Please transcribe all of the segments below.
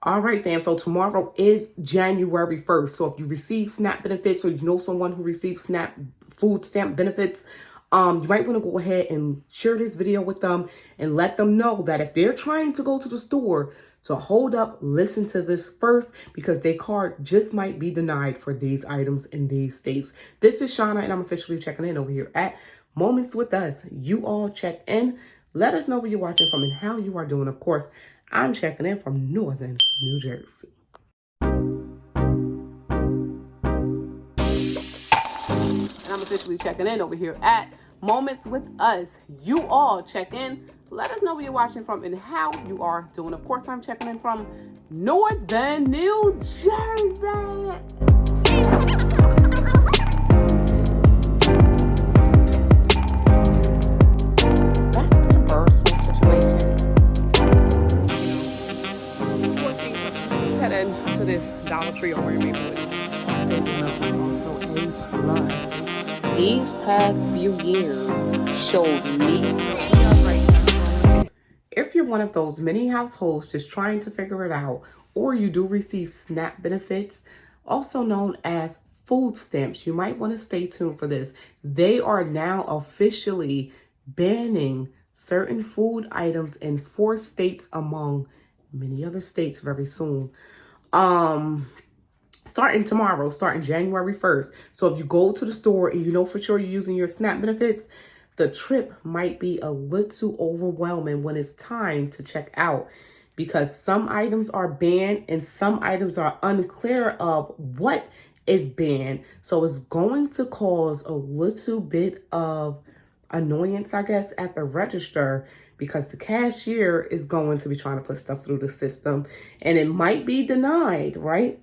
All right, fam. So tomorrow is January 1st. So if you receive SNAP benefits or you know someone who receives SNAP food stamp benefits, you might want to go ahead and share this video with them and let them know that if they're trying to go to the store to hold up, listen to this first because their card just might be denied for these items in these states. This is Shauna and I'm officially checking in over here at Moments with Us. You all check in. Let us know where you're watching from and how you are doing. Of course, I'm checking in from Northern New Jersey. And I'm officially checking in over here at Moments with Us. You all check in. Let us know where you're watching from and how you are doing. Of course, I'm checking in from Northern New Jersey. To this Dollar Tree over in Maplewood. Stable milk is also a plus. These past few years showed me. If you're one of those many households just trying to figure it out, or you do receive SNAP benefits, also known as food stamps, you might want to stay tuned for this. They are now officially banning certain food items in 4 states among many other states very soon. Starting tomorrow, starting January 1st. So if you go to the store and you know for sure you're using your SNAP benefits, the trip might be a little overwhelming when it's time to check out because some items are banned and some items are unclear of what is banned. So it's going to cause a little bit of annoyance, I guess, at the register because the cashier is going to be trying to put stuff through the system and it might be denied, right?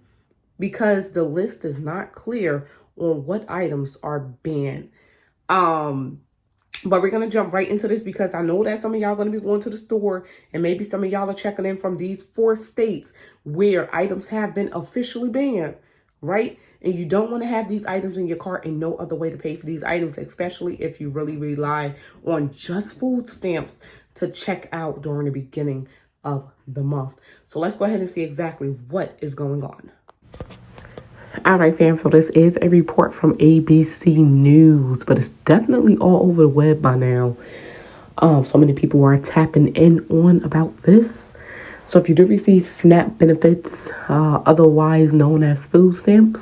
Because the list is not clear on what items are banned. But we're going to jump right into this because I know that some of y'all are going to be going to the store and maybe some of y'all are checking in from these 4 states where items have been officially banned, right? And you don't want to have these items in your cart and no other way to pay for these items, especially if you really rely on just food stamps to check out during the beginning of the month. So let's go ahead and see exactly what is going on. All right, fam, so this is a report from ABC News, but it's definitely all over the web by now. So many people are tapping in on about this. So if you do receive SNAP benefits, otherwise known as food stamps,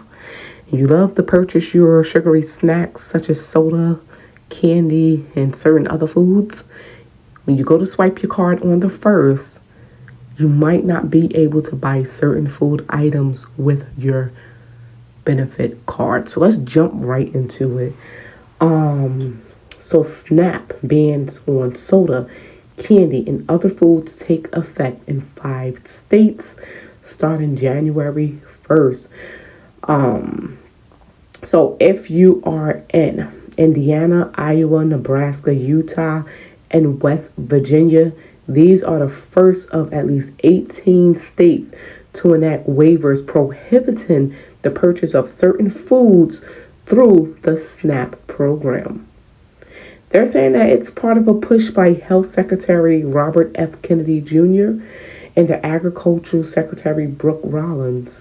and you love to purchase your sugary snacks such as soda, candy, and certain other foods, when you go to swipe your card on the 1st, you might not be able to buy certain food items with your benefit card. So let's jump right into it. So SNAP bans on soda, candy, and other foods take effect in 5 states starting January 1st. So if you are in Indiana, Iowa, Nebraska, Utah, and West Virginia, these are the first of at least 18 states to enact waivers prohibiting the purchase of certain foods through the SNAP program. They're saying that it's part of a push by Health Secretary Robert F. Kennedy Jr. and the Agricultural Secretary Brooke Rollins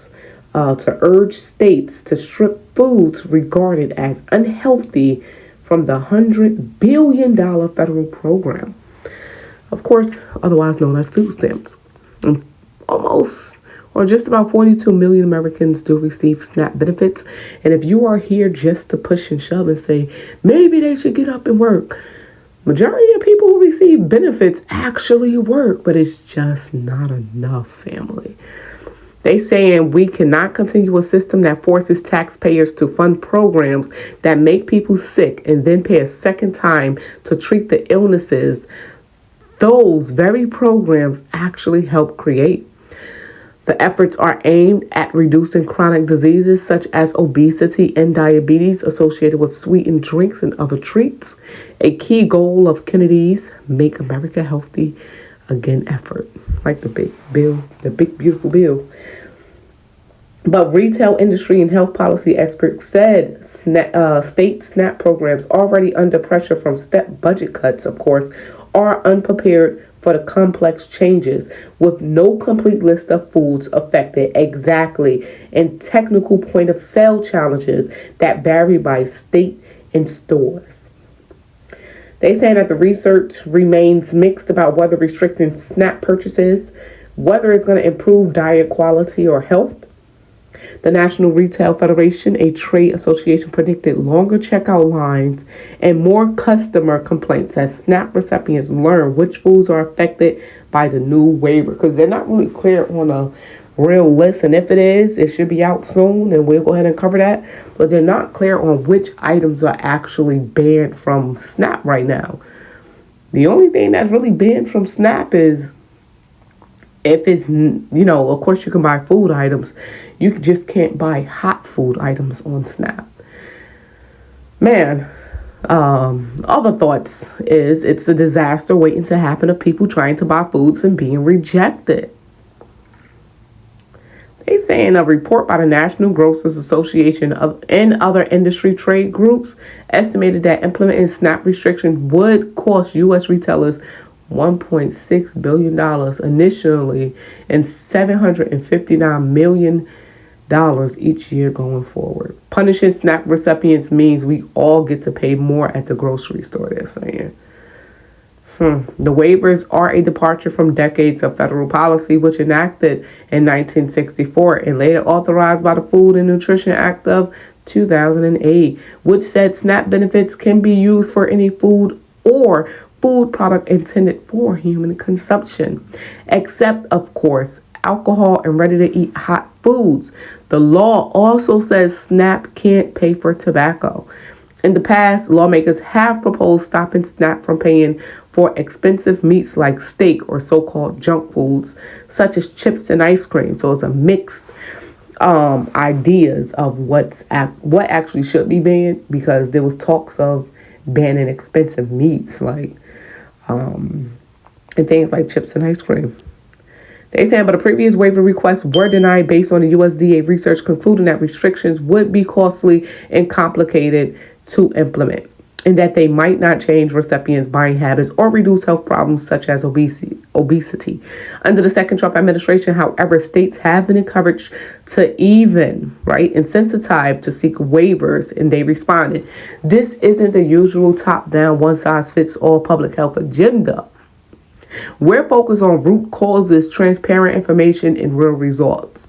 to urge states to strip foods regarded as unhealthy from the $100 billion federal program. Of course, otherwise known as food stamps. And almost or just about 42 million Americans do receive SNAP benefits. And if you are here just to push and shove and say, maybe they should get up and work, majority of people who receive benefits actually work, but it's just not enough, family. They saying we cannot continue a system that forces taxpayers to fund programs that make people sick and then pay a second time to treat the illnesses those very programs actually help create. The efforts are aimed at reducing chronic diseases such as obesity and diabetes associated with sweetened drinks and other treats. A key goal of Kennedy's Make America Healthy Again effort, like the big beautiful bill. But retail industry and health policy experts said state SNAP programs already under pressure from step budget cuts, of course, are unprepared for the complex changes with no complete list of foods affected exactly and technical point of sale challenges that vary by state and stores. They say that the research remains mixed about whether restricting SNAP purchases, whether it's going to improve diet quality or health. The National Retail Federation, a trade association, predicted longer checkout lines and more customer complaints as SNAP recipients learn which foods are affected by the new waiver, because they're not really clear on a real list. And if it is, it should be out soon, and we'll go ahead and cover that. But they're not clear on which items are actually banned from SNAP right now. The only thing that's really banned from SNAP is if it's, of course you can buy food items. You just can't buy hot food items on SNAP. Man, other thoughts is it's a disaster waiting to happen of people trying to buy foods and being rejected. They say in a report by the National Grocers Association and other industry trade groups estimated that implementing SNAP restrictions would cost U.S. retailers $1.6 billion initially and $759 million each year going forward. Punishing SNAP recipients means we all get to pay more at the grocery store, they're saying. The waivers are a departure from decades of federal policy, which enacted in 1964 and later authorized by the Food and Nutrition Act of 2008, which said SNAP benefits can be used for any food or food product intended for human consumption, except, of course, alcohol and ready-to-eat hot foods. The law also says SNAP can't pay for tobacco. In the past, lawmakers have proposed stopping SNAP from paying for expensive meats like steak or so-called junk foods, such as chips and ice cream. So it's a mixed ideas of what actually should be banned, because there was talks of banning expensive meats like and things like chips and ice cream. They said, but a previous waiver requests were denied based on the USDA research concluding that restrictions would be costly and complicated to implement, and that they might not change recipients' buying habits or reduce health problems such as obesity. Under the second Trump administration, however, states have been encouraged to and sensitized to seek waivers, and they responded. This isn't the usual top-down, one-size-fits-all public health agenda. We're focused on root causes, transparent information, and real results.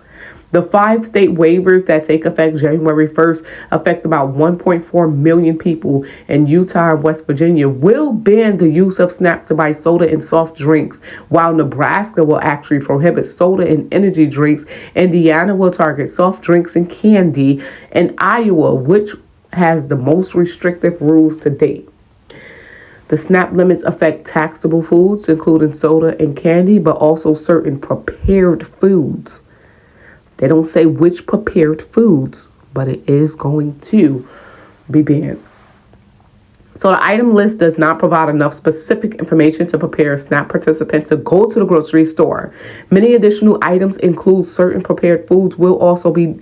The 5 state waivers that take effect January 1st affect about 1.4 million people in Utah and West Virginia will ban the use of SNAP to buy soda and soft drinks, while Nebraska will actually prohibit soda and energy drinks. Indiana will target soft drinks and candy, and Iowa, which has the most restrictive rules to date. The SNAP limits affect taxable foods, including soda and candy, but also certain prepared foods. They don't say which prepared foods, but it is going to be banned. So the item list does not provide enough specific information to prepare a SNAP participant to go to the grocery store. Many additional items include certain prepared foods will also be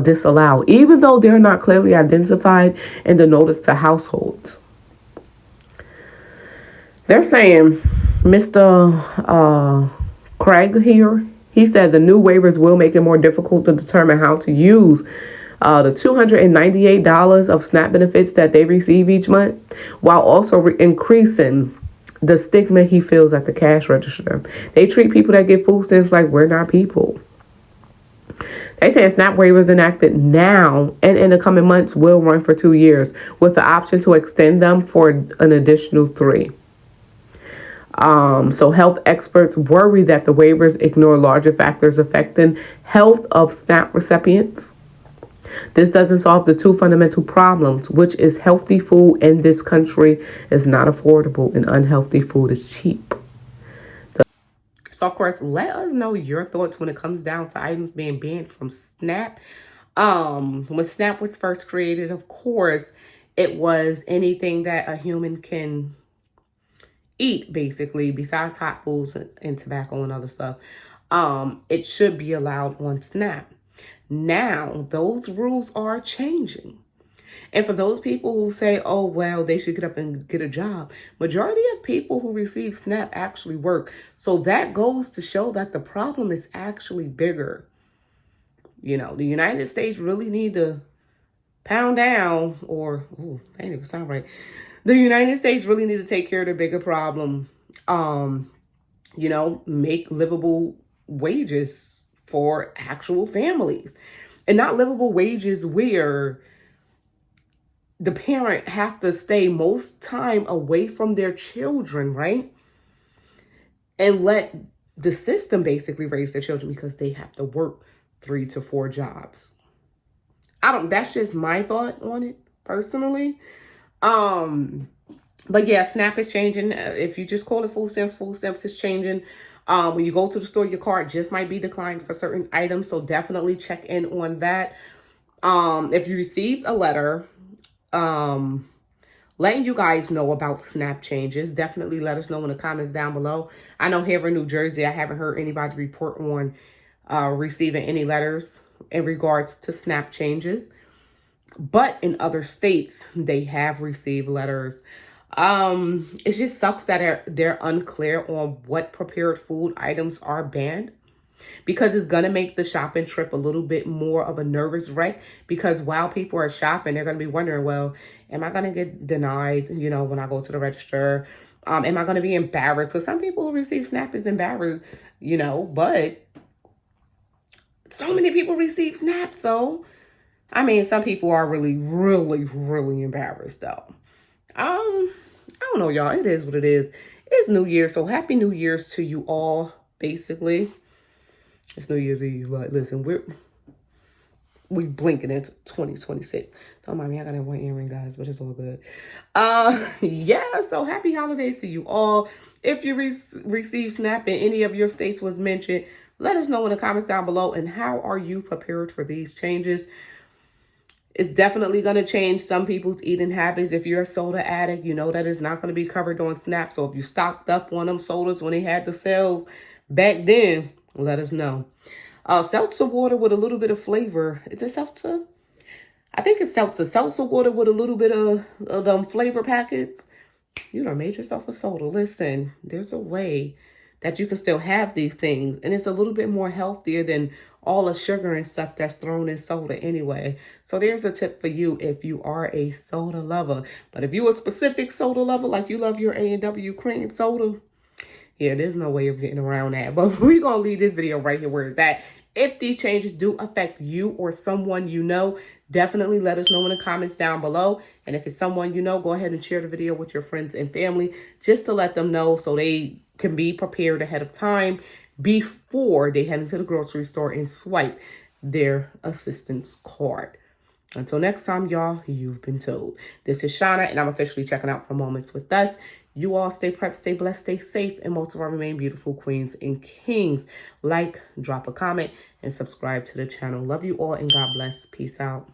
disallowed, even though they're not clearly identified in the notice to households. They're saying, Mr. Craig here, he said the new waivers will make it more difficult to determine how to use the $298 of SNAP benefits that they receive each month, while also increasing the stigma he feels at the cash register. They treat people that get food stamps like we're not people. They say SNAP waivers enacted now and in the coming months will run for 2 years, with the option to extend them for an additional 3. So health experts worry that the waivers ignore larger factors affecting health of SNAP recipients. This doesn't solve the 2 fundamental problems, which is healthy food in this country is not affordable and unhealthy food is cheap. So, of course, let us know your thoughts when it comes down to items being banned from SNAP. When SNAP was first created, of course, it was anything that a human can eat, basically, besides hot foods and tobacco and other stuff. It should be allowed on SNAP. Now, those rules are changing. And for those people who say, oh, well, they should get up and get a job, majority of people who receive SNAP actually work. So that goes to show that the problem is actually bigger. You know, the United States really need to pound down, or, ooh, that didn't even sound right. The United States really need to take care of the bigger problem. You know, make livable wages for actual families, and not livable wages where the parent have to stay most time away from their children, right? And let the system basically raise their children because they have to work 3 to 4 jobs. That's just my thought on it personally. But yeah, SNAP is changing. If you just call it food stamps is changing. When you go to the store, your card just might be declined for certain items. So definitely check in on that. If you received a letter, letting you guys know about SNAP changes, definitely let us know in the comments down below. I know here in New Jersey, I haven't heard anybody report on receiving any letters in regards to SNAP changes. But in other states, they have received letters. It just sucks that they're unclear on what prepared food items are banned, because it's going to make the shopping trip a little bit more of a nervous wreck, because while people are shopping, they're going to be wondering, well, am I going to get denied, you know, when I go to the register? Am I going to be embarrassed? Because some people who receive SNAP is embarrassed, you know, but so many people receive SNAP. So, I mean, some people are really, really, really embarrassed though. I don't know, y'all. It is what it is. It's New Year, so happy New Year's to you all, basically. It's New Year's Eve, but listen, we blinking into 2026. Don't mind me, I got that one earring, guys, but it's all good. Yeah, so happy holidays to you all. If you receive SNAP in any of your states was mentioned, let us know in the comments down below. And how are you prepared for these changes? It's definitely going to change some people's eating habits. If you're a soda addict, you know that it's not going to be covered on SNAP. So if you stocked up on them sodas when they had the sales back then, let us know. Seltzer water with a little bit of flavor. Is it seltzer? I think it's seltzer. Seltzer water with a little bit of them flavor packets. You done made yourself a soda. Listen, there's a way that you can still have these things. And it's a little bit more healthier than all the sugar and stuff that's thrown in soda anyway. So there's a tip for you if you are a soda lover. But if you're a specific soda lover, like you love your A&W cream soda, yeah, there's no way of getting around that. But we're going to leave this video right here where it's at. If these changes do affect you or someone you know, definitely let us know in the comments down below. And if it's someone you know, go ahead and share the video with your friends and family just to let them know so they can be prepared ahead of time before they head into the grocery store and swipe their assistance card. Until next time, y'all, you've been told. This is Shauna, and I'm officially checking out for Moments with Us. You all stay prepped, stay blessed, stay safe, and most of our remain beautiful queens and kings. Like, drop a comment, and subscribe to the channel. Love you all, and God bless. Peace out.